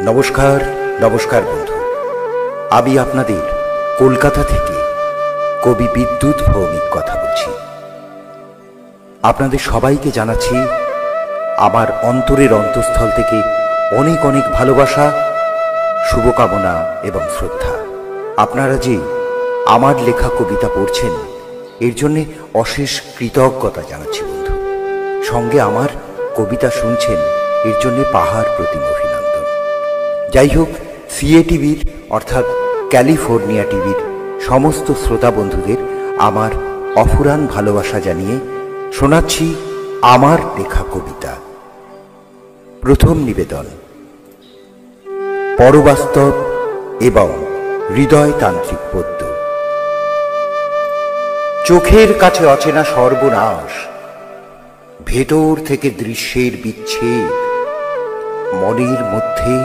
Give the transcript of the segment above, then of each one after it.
নমস্কার নমস্কার বন্ধু, আমি আপনাদের কলকাতা থেকে কবি বিদ্যুৎ ভৌমিক কথা বলছি। আপনাদের সবাইকে জানাচ্ছি আমার অন্তরের অন্তঃস্থল থেকে অনেক অনেক ভালোবাসা, শুভকামনা এবং শ্রদ্ধা। আপনারা যে আমার লেখা কবিতা পড়ছেন এর জন্যে অশেষ কৃতজ্ঞতা জানাচ্ছি বন্ধু। সঙ্গে আমার কবিতা শুনছেন এর জন্যে পাহাড় প্রতিম অভিনন্দন। যাই হোক, সিএটিভির অর্থাৎ ক্যালিফোর্নিয়া টিভির সমস্ত শ্রোতা বন্ধুদের আমার অফুরান ভালোবাসা জানিয়ে শোনাচ্ছি আমার লেখা কবিতা। প্রথম নিবেদন পরবাস্তব এবং হৃদয়তান্ত্রিক পদ্য। চোখের কাছে অচেনা সর্বনাশ, ভেতর থেকে দৃশ্যের বিচ্ছেদ, মনের মধ্যে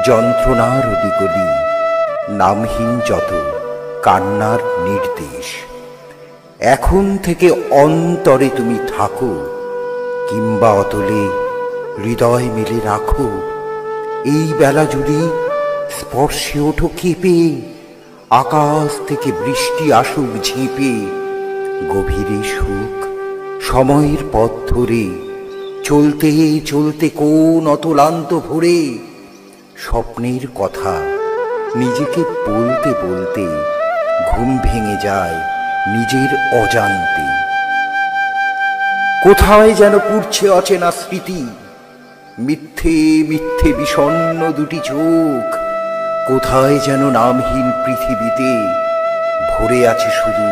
যন্ত্রণার অদিগলি, নামহীন যত কান্নার নির্দেশ। এখন থেকে অন্তরে তুমি থাকো, কিংবা অতলে হৃদয় মেলে রাখো। এই বেলা জুড়ে স্পর্শে ওঠো কেঁপে, আকাশ থেকে বৃষ্টি আসুক ঝেঁপে। গভীরে সুখ সময়ের পথ ধরে চলতে চলতে কোন অতলান্ত ভরে, স্বপ্নের কথা নিজেকে বলতে বলতে ঘুম ভেঙে যায় নিজের অজান্তে। কোথায় যেন পুড়ছে অচেনা স্মৃতি, মিথ্যে মিথ্যে বিষণ্ণ দুটি চোখ। কোথায় যেন নামহীন পৃথিবীতে ভরে আছে শুধু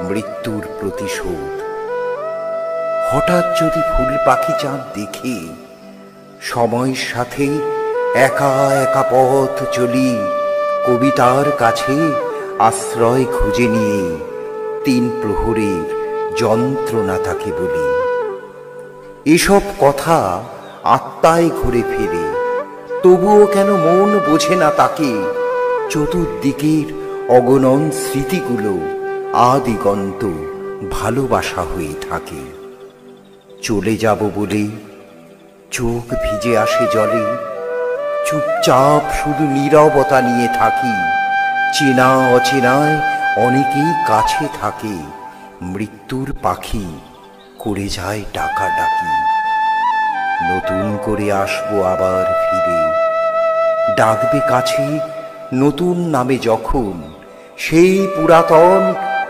মৃত্যুর প্রতিশোধ। হঠাৎ যদি ফুল পাখি চাঁদ দেখে, সময়ের সাথে একা একা পথ চলি। কবিতার কাছে আশ্রয় খুঁজে নিয়ে তিন প্রহরের যন্ত্রণা তাকে বলি। এসব কথা আত্মায় ঘুরে ফিরে, তবুও কেন মন বোঝে না তাকে। চতুর্দিকের অগণন স্মৃতিগুলো আদিগন্ত ভালোবাসা হয়ে থাকে। চলে যাব বলে চোখ ভিজে আসে জলে, চুপচাপ শুধু নীরবতা নিয়ে থাকি। চেনা অচেনায় অনেকেই কাছে থাকে, মৃত্যুর পাখি করে যায় ডাকাডাকি। নতুন করে আসবো আবার ফিরে, ডাকবে কাছে নতুন নামে যখন। সেই পুরাতন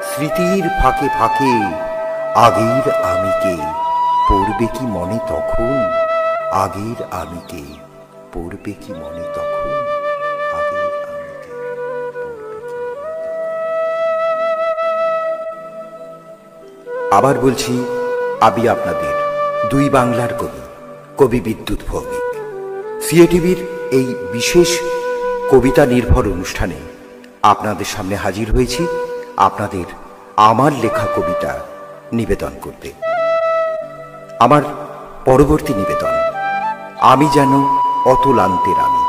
স্মৃতির ফাঁকে ফাঁকে আগের আমিকে পড়বে কি মনে তখন। আগের আমিকে পড়বে কি মনে তখন। আগের আমিকে আবার বলছি, আমি আপনাদের দুই বাংলার কবি, কবি বিদ্যুৎ ভৌমিক। সিএটিভির এই বিশেষ কবিতা নির্ভর অনুষ্ঠানে আপনাদের সামনে হাজির হয়েছি আপনাদের আমার লেখা কবিতা নিবেদন করতে। আমার পরবর্তী নিবেদন, আমি যেন অতলান্তের আমি।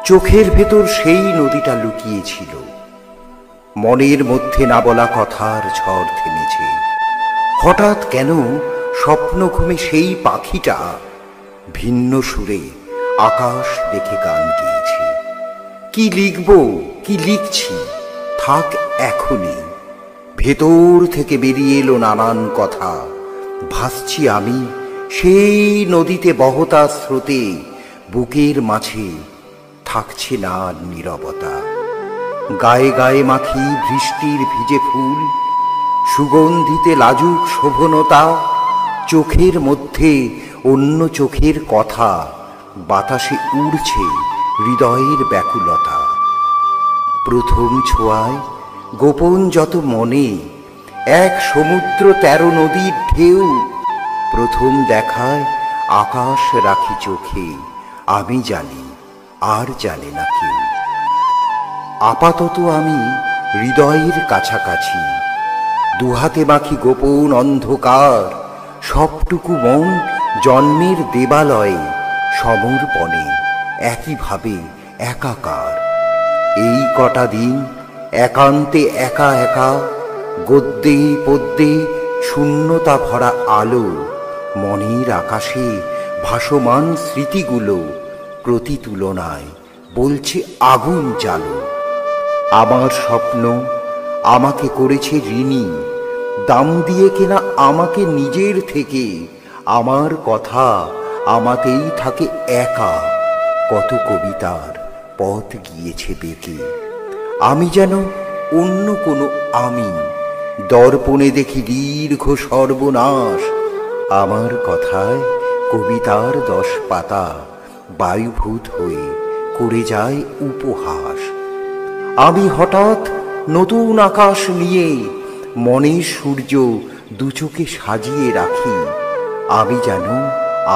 চোখের ভেতর সেই নদীটা লুকিয়েছিল, মনের মধ্যে না বলা কথার ঝড় থেমেছে। হঠাৎ কেন স্বপ্ন ঘুমে সেই পাখিটা ভিন্ন সুরে আকাশ দেখে গান গেয়েছে। কি লিখব কি লিখছি থাক এখনই, ভেতর থেকে বেরিয়ে এলো নানান কথা। ভাসছি আমি সেই নদীতে বহতা স্রোতে, বুকের মাঝে থাকছে না নীরবতা। গায়ে গায়ে মাখি বৃষ্টির ভিজে ফুল, সুগন্ধিতে লাজুক শোভনতা। চোখের মধ্যে অন্য চোখের কথা, বাতাসে উড়ছে হৃদয়ের ব্যাকুলতা। প্রথম ছোঁয়ায় গোপন যত মনে, এক সমুদ্র 13 নদীর ঢেউ। প্রথম দেখায় আকাশ রাখি চোখে, আমি জানি আর জানে না কেউ। আপাতত আমি হৃদয়ের কাছাকাছি, দুহাতে মাখি গোপন অন্ধকার। সবটুকু মন জন্মের দেবালয়ে, সমর্পণে একইভাবে একাকার। এই কটা দিন একান্তে একা একা, গদ্যে পদ্যে শূন্যতা ভরা আলো। মনের আকাশে ভাসমান স্মৃতিগুলো প্রতিতুলনায় বলছে আগুন জ্বালো। আমার স্বপ্ন আমাকে করেছে ঋণী, দাম দিয়ে কেনা আমাকে নিজের থেকে। আমার কথা আমাতেই থাকে একা, কত কবিতার পথ গিয়েছে বেঁকে। আমি যেন অন্য কোনো আমি, দর্পণে দেখি দীর্ঘ সর্বনাশ। আমার কথায় কবিতার 10 পাতা বায়ুভূত হয়ে করে যায় উপহাস। আমি হঠাৎ নতুন আকাশ নিয়ে মনের সূর্য দুচোখে সাজিয়ে রাখি। আমি যেন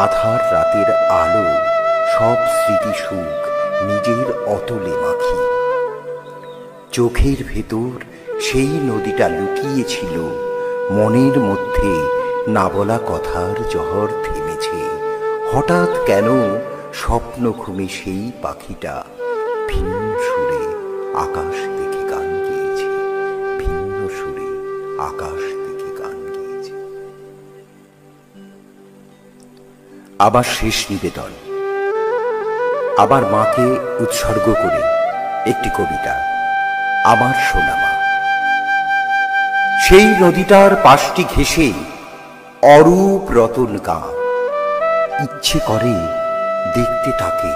আধার রাতের আলো, সব স্মৃতি সুখ নিজের অতলে মাখি। চোখের ভেতর সেই নদীটা লুকিয়েছিল, মনের মধ্যে না বলা কথার জহর থেমেছে। হঠাৎ কেন স্বপ্ন ঘুমে সেই পাখিটা ভিন্ন সুরে আকাশ দেখে গান গেয়েছে, ভিন্ন সুরে আকাশ দেখে গান গেয়েছে। আবার শেষ নিবেদন আমার মাকে উৎসর্গ করে একটি কবিতা, আমার সোনা মা। সেই নদীটার পাশটি ঘেঁষে অরূপ রতন গাঁ, ইচ্ছে করে দেখতে তাকে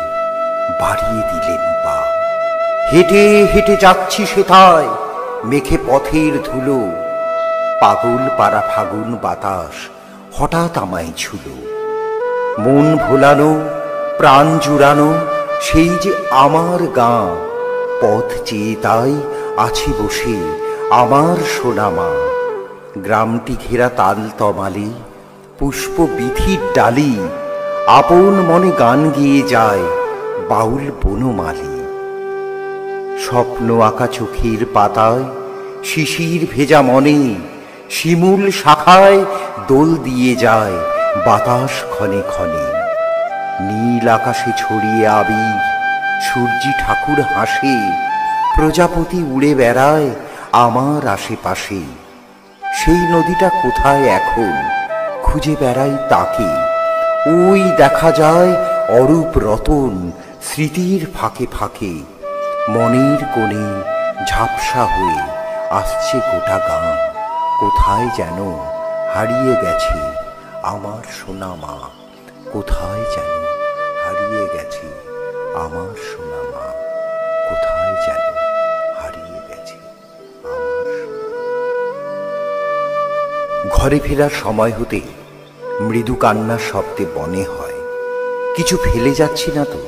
বাড়িয়ে দিলেন পা। হেঁটে হেঁটে যাচ্ছি সেথায় মেখে পথের ধুলো, পাগল পাড়া ফাগুন বাতাস হঠাৎ আমায় ছুলো। মন ভোলানো প্রাণ জুড়ানো সেই যে আমার গাঁ, পথ চেয়ে তাই আছি বসে আমার সোনা মা। গ্রামটি ঘেরা তাল তমালে পুষ্প বিথির ডালি, আপন মনে গান গেয়ে যায় বাউল বনমালী। স্বপ্ন আঁকা চোখের পাতায় শিশির ভেজা মনে, শিমুল শাখায় দোল দিয়ে যায় বাতাস ক্ষণে ক্ষণে। নীল আকাশে ছড়িয়ে আবির, সূর্যি ঠাকুর হাসে, প্রজাপতি উড়ে বেড়ায় আমার আশেপাশে। সেই নদীটা কোথায় এখন, খুঁজে বেড়াই তাকে। ওই দেখা যায় অরূপ রতন স্মৃতির ফাঁকে ফাঁকে। মনের কোণে ঝাপসা হয়ে আসছে গোটা গাঁ, কোথায় যেন হারিয়ে গেছে আমার সোনা মা। কোথায় যেন হারিয়ে গেছে আমার সোনা মা, কোথায় যেন হারিয়ে গেছে আমার সোনা। ঘরে ফেরার সময় হতে মৃদু কান্নার শব্দে বনে হয়, কিছু ফেলে যাচ্ছি না তো?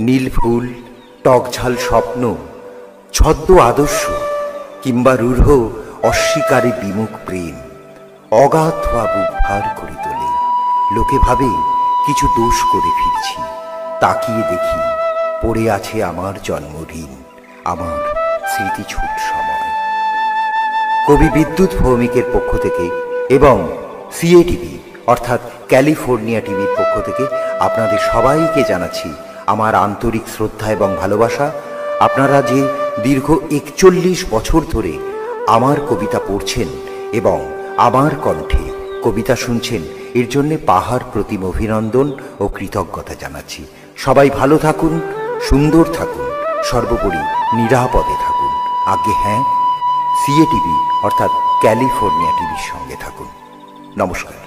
নীল ফুল, টকঝাল স্বপ্ন, ছদ্ম আদর্শ, কিংবা রূঢ় অস্বীকারী বিমুখ প্রেম অগাধ হওয়া বুক ভার করে তোলে। লোকে ভাবে কিছু দোষ করে ফিরছি, তাকিয়ে দেখি পড়ে আছে আমার জন্মঋণ, আমার স্মৃতিছুট সময়। কবি বিদ্যুৎ ভৌমিকের পক্ষ থেকে এবং সিএটিভি অর্থাৎ ক্যালিফোর্নিয়া টিভির পক্ষ থেকে আপনাদের সবাইকে জানাচ্ছি আমার আন্তরিক শ্রদ্ধা এবং ভালোবাসা। আপনারা যে দীর্ঘ 41 বছর ধরে আমার কবিতা পড়ছেন এবং আমার কণ্ঠে কবিতা শুনছেন, এর জন্যে পাহাড় প্রতিম অভিনন্দন ও কৃতজ্ঞতা জানাচ্ছি। সবাই ভালো থাকুন, সুন্দর থাকুন, সর্বোপরি নিরাপদে থাকুন। আগে হ্যাঁ, সিএটিভি অর্থাৎ ক্যালিফোর্নিয়া টিভির সঙ্গে থাকুন। নমস্কার।